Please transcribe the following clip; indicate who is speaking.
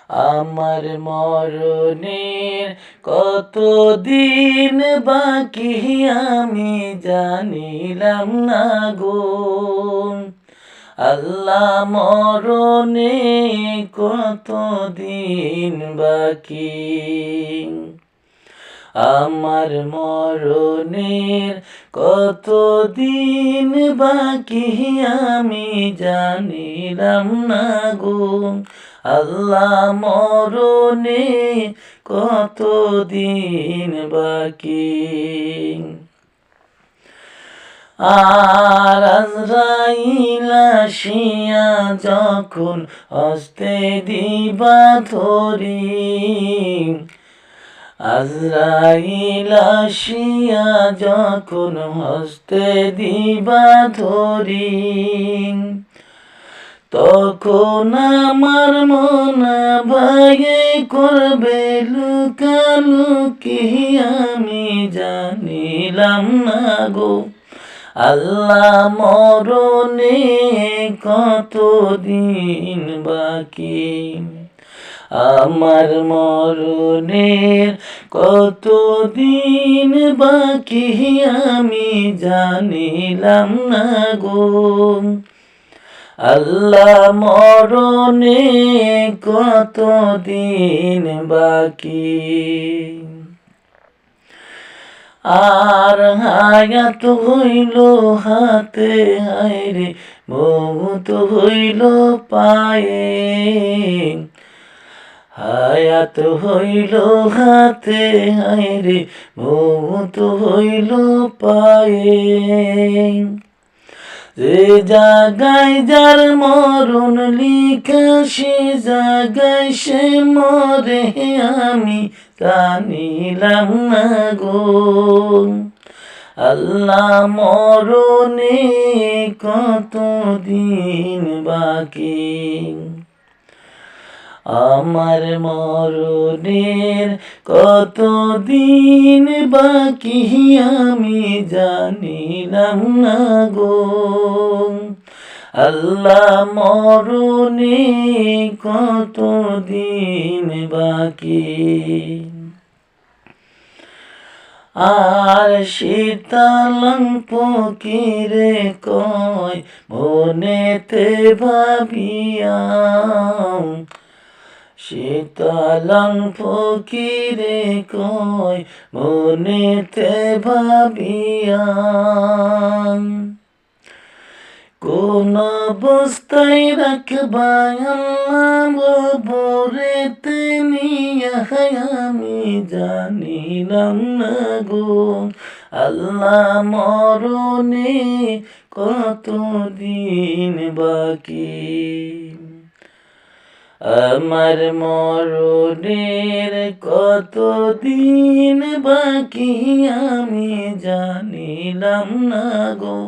Speaker 1: আমার মরণের কতদিন বাকি আমি জানিলাম না গো। আল্লাহ মরণে কতদিন বাকি, আমার মরণের কতদিন বাকি আমি জানিলাম না গো। আল্লাহ মরণে কতদিন বাকি। আর আজরাইল আসিয়া যখন হস্তে দিবা ধরি, আজরাইল আসিয়া যখন হস্তে দিবা ধরি, তখন আমার মন ভাগে করবে লুকালুকি আমি জানিলাম না গো। আল্লাহ মরণে কতদিন বাকি, আমার মরণের কতদিন বাকি আমি জানিলাম না গো। আল্লাহ মরণে কতদিন বাকি। আর হায়াত হইল হাতে হায়রে মৌত হইল পায়ে, হায়াত হইল হাতে হায়রে মৌত হইল পায়ে। যে জাগায় যার মরণ লিখা সে জাগায় সে মরে আমি জানিলাম না গো। আল্লাহ মরণে কতদিন বাকি, আমার মরণের কতদিন বাকি আমি জানিলাম না গো। আল্লাহ মরণে কতদিন বাকি। আর শীতলং ফকিরে কয় মনেতে ভাবিয়া, শীতলং ফকিরে কয় মনেতে ভাবিয়া, কোন অবস্থায় রাখবা আল্লাহ বরেতে নিয়া আমি জানিলাম না গো। আল্লাহ মরণে কতদিন বাকি, আমার মরণের কতদিন বাকি আমি জানিলাম না গো।